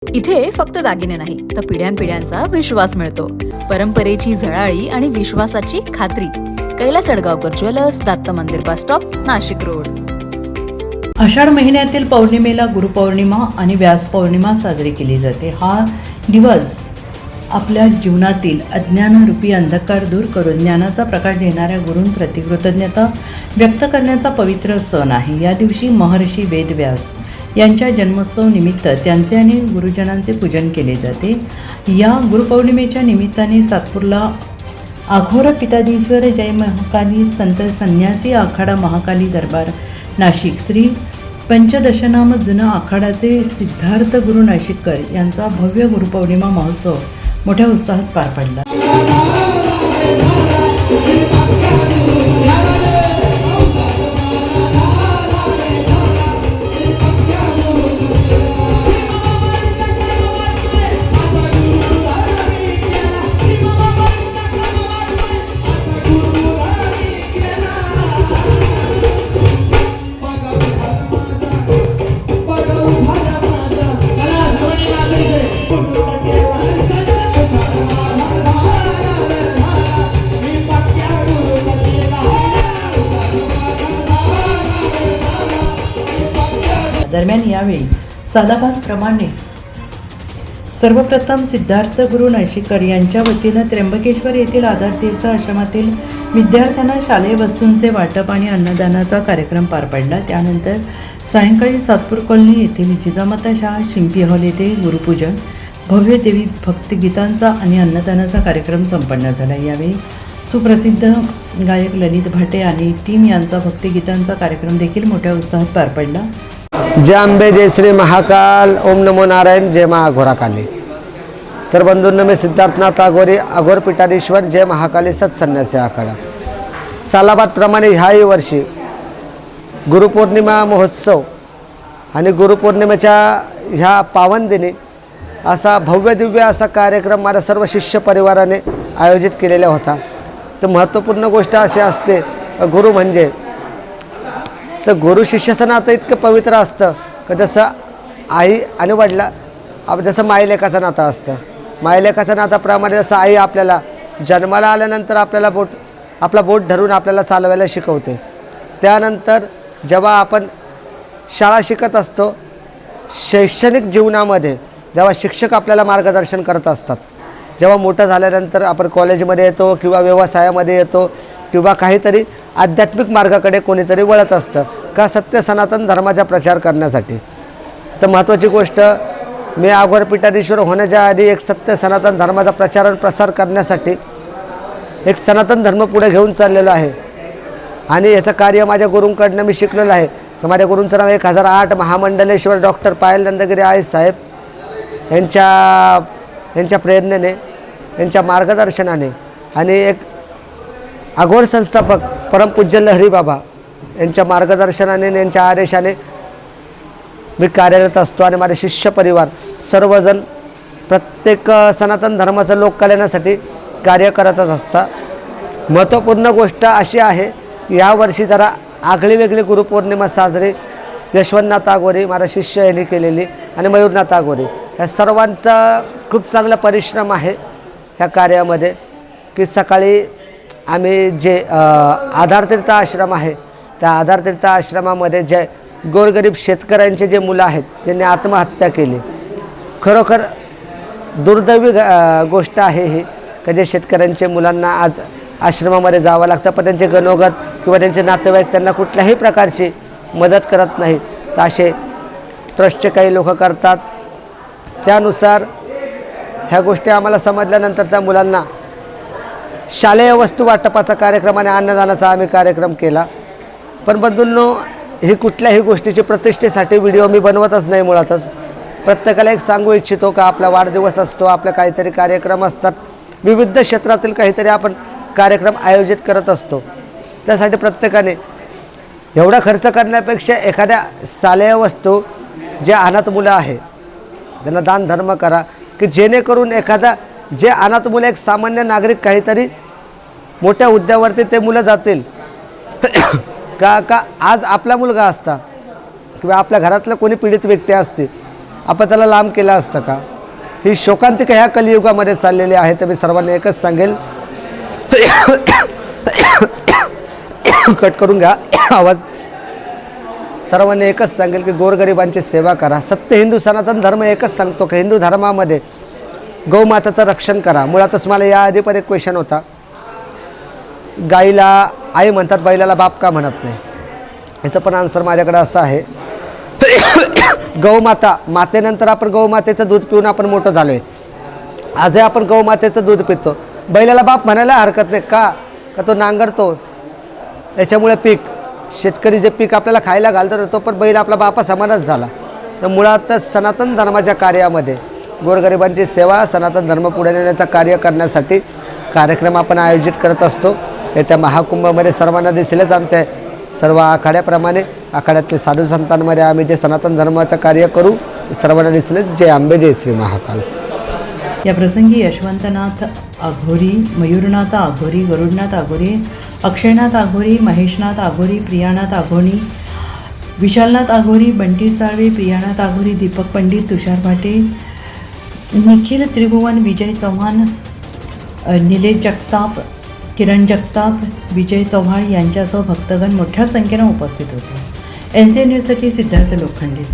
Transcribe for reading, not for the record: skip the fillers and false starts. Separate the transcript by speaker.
Speaker 1: इथे फक्त दागिने नाही तर पिढ्यानपिढ्यांचा विश्वास मिळतो. परंपरेची झळाळी आणि विश्वासाची खात्री. कैलास अडगावकर ज्वेलर्स, दत्त मंदिर बस स्टॉप, नाशिक रोड.
Speaker 2: आषाढ महिन्यातील पौर्णिमेला गुरुपौर्णिमा आणि व्यास पौर्णिमा साजरी केली जाते. हा दिवस आपल्या जीवनातील अज्ञानरूपी अंधकार दूर करून ज्ञानाचा प्रकाश देणाऱ्या गुरूंप्रती कृतज्ञता व्यक्त करण्याचा पवित्र सण आहे. या दिवशी महर्षी वेदव्यास यांच्या जन्मोत्सव निमित्त त्यांचे आणि गुरुजनांचे पूजन केले जाते. या गुरुपौर्णिमेच्या निमित्ताने सातपूरला अघोर पीठाधीश्वर जय महाकाली संत संन्यासी आखाडा महाकाली दरबार नाशिक श्री पंचदशनाम जुना आखाडाचे सिद्धार्थ गुरु नाशिककर यांचा भव्य गुरुपौर्णिमा महोत्सव मोठ्या उत्साहात पार पडला. दरम्यान यावेळी सालाबादप्रमाणे सर्वप्रथम सिद्धार्थ गुरु नाशिककर यांच्या वतीनं त्र्यंबकेश्वर येथील आधारतीर्थ आश्रमातील विद्यार्थ्यांना शालेय वस्तूंचे वाटप आणि अन्नदानाचा कार्यक्रम पार पडला. त्यानंतर सायंकाळी सातपूर कॉलनी येथील जिजामाता शाळा शिंपी हॉल येथे गुरुपूजन, भव्य देवी भक्तिगीतांचा आणि अन्नदानाचा कार्यक्रम संपन्न झाला. यावेळी सुप्रसिद्ध गायक ललित भाटे आणि टीम यांचा भक्तिगीतांचा कार्यक्रम देखील मोठ्या उत्साहात पार पडला.
Speaker 3: जय अंबे, जय श्री महाकाल, ओम नमो नारायण, जय महा अघोराकाली. तर बंधूंनो, मी सिद्धार्थनाथ अघोरी, अघोर पीठाधीश्वर जय महाकाली सत्सन्यासी आखाडा. सालाबादप्रमाणे ह्याही वर्षी गुरुपौर्णिमा महोत्सव आणि गुरुपौर्णिमेच्या ह्या पावन दिनी असा भव्य दिव्य असा कार्यक्रम माझ्या सर्व शिष्य परिवाराने आयोजित केलेला होता. तर महत्त्वपूर्ण गोष्ट अशी असते, गुरु म्हणजे तर गुरु शिष्याचं नातं इतकं पवित्र असतं की जसं आई आणि वडला जसं माईलेकाचं नातं असतं. माईलेकाच्या नाताप्रमाणे जसं आई आपल्याला जन्माला आल्यानंतर आपला बोट धरून आपल्याला चालवायला शिकवते. त्यानंतर जेव्हा आपण शाळा शिकत असतो, शैक्षणिक जीवनामध्ये जेव्हा शिक्षक आपल्याला मार्गदर्शन करत असतात, जेव्हा मोठं झाल्यानंतर आपण कॉलेजमध्ये येतो किंवा व्यवसायामध्ये येतो किंवा काहीतरी आध्यात्मिक मार्गाकडे कोणीतरी वळत असतं का सत्य सनातन धर्माचा प्रचार करण्यासाठी. तर महत्त्वाची गोष्ट, मी अघोर पीठाधीश्वर होण्याच्या आधी एक सत्य सनातन धर्माचा प्रचार आणि प्रसार करण्यासाठी एक सनातन धर्म पुढे घेऊन चाललेलो आहे आणि याचं कार्य माझ्या गुरूंकडनं मी शिकलेलं आहे. तर माझ्या गुरूंचं नाव 1008 महामंडलेश्वर डॉक्टर पायल नंदगिरी आई साहेब यांच्या प्रेरणेने, यांच्या मार्गदर्शनाने आणि एक अघोर संस्थापक परमपूज्य लहरी बाबा यांच्या मार्गदर्शनाने, यांच्या आदेशाने मी कार्यरत असतो आणि माझे शिष्य परिवार सर्वजण प्रत्येक सनातन धर्माचं लोककल्याणासाठी कार्य करतच असतात. महत्त्वपूर्ण गोष्ट अशी आहे, यावर्षी जरा आगळी वेगळी गुरुपौर्णिमा साजरी यशवंतनाथ अघोरी माझा शिष्य यांनी केलेली आणि मयूरनाथ अघोरी या सर्वांचा खूप चांगला परिश्रम आहे ह्या कार्यामध्ये. की सकाळी आम्ही जे आधारतीर्थ आश्रम आहे त्या आधारतीर्थ आश्रमामध्ये जे गोरगरीब शेतकऱ्यांचे जे मुलं आहेत ज्यांनी आत्महत्या केली, खरोखर दुर्दैवी गोष्ट आहे ही की जे शेतकऱ्यांच्या मुलांना आज आश्रमामध्ये जावं लागतं, पण त्यांचे गणोगत किंवा त्यांचे नातेवाईक त्यांना कुठल्याही प्रकारची मदत करत नाही. तर असे ट्रस्टचे काही लोक करतात. त्यानुसार ह्या गोष्टी आम्हाला समजल्यानंतर त्या मुलांना शालेय वस्तू वाटपाचा कार्यक्रम आणि अन्नदानाचा आम्ही कार्यक्रम केला. पण बंधूंनो, ही कुठल्याही गोष्टीची प्रतिष्ठेसाठी व्हिडिओ मी बनवतच नाही. मुळातच प्रत्येकाला एक सांगू इच्छितो का आपला वाढदिवस असतो, आपले काहीतरी कार्यक्रम असतात, विविध क्षेत्रातील काहीतरी आपण कार्यक्रम आयोजित करत असतो. त्यासाठी प्रत्येकाने एवढा खर्च करण्यापेक्षा एखाद्या शालेय वस्तू जे अनाथ मुलं आहे त्यांना दान धर्म करा, की जेणेकरून एखादा जे अनाथ मुलं, एक सामान्य नागरिक काहीतरी मोठ्या हुद्द्यावरती ते मुलं जातील का आज आपला मुलगा असता किंवा आपल्या घरातलं कोणी पीडित व्यक्ती असते, आपण त्याला लांब केलं असतं का? ही शोकांतिका ह्या कलियुगामध्ये चाललेली आहे. तर मी सर्वांना एकच सांगेल, कट करून घ्या आवाज. सर्वांनी एकच सांगेल की गोरगरिबांची सेवा करा. सत्य हिंदू सनातन धर्म एकच सांगतो की हिंदू धर्मामध्ये गौमाताचं रक्षण करा. मुळातच मला याआधी पण एक क्वेश्चन होता, गाईला आई म्हणतात, बैलाला बाप का म्हणत नाही? याचं पण आन्सर माझ्याकडे असं आहे, गौमाता, मातेनंतर आपण गौमातेचं दूध पिऊन आपण मोठं झालो आहे. आजही आपण गौमातेचं दूध पितो. बैलाला बाप म्हणायला हरकत नाही का? का तो नांगरतो, याच्यामुळे पीक, शेतकरी जे पीक आपल्याला खायला घालतो तो पण बैल आपला बापा समानच झाला. तर मुळातच सनातन धर्माच्या कार्यामध्ये गोरगरिबांची सेवा, सनातन धर्म पुढे नेण्याचं कार्य करण्यासाठी कार्यक्रम आपण आयोजित करत असतो. येत्या महाकुंभामध्ये सर्वांना दिसेलच आमच्या सर्व आखाड्याप्रमाणे आखाड्यातले साधू संतांमध्ये आम्ही जे सनातन धर्माचं कार्य करू सर्वांना दिसेलच. जय आंबे, जय श्री महाकाल.
Speaker 2: या प्रसंगी यशवंतनाथ आघोरी, मयूरनाथ आघोरी, गरुडनाथ आघोरी, अक्षयनाथ आघोरी, महेशनाथ आघोरी, प्रियानाथ आघोणी, विशालनाथ आघोरी, बंटी साळवे, प्रियानाथ आघोरी, दीपक पंडित, तुषार भाटे, निखिल त्रिभुवन, विजय चव्हाण, निलेश जगताप, किरण जगताप, विजय चव्हाण यांच्यासह भक्तगण मोठ्या संख्येनं उपस्थित होते. NCN न्यूजसाठी सिद्धार्थ लोखंडे.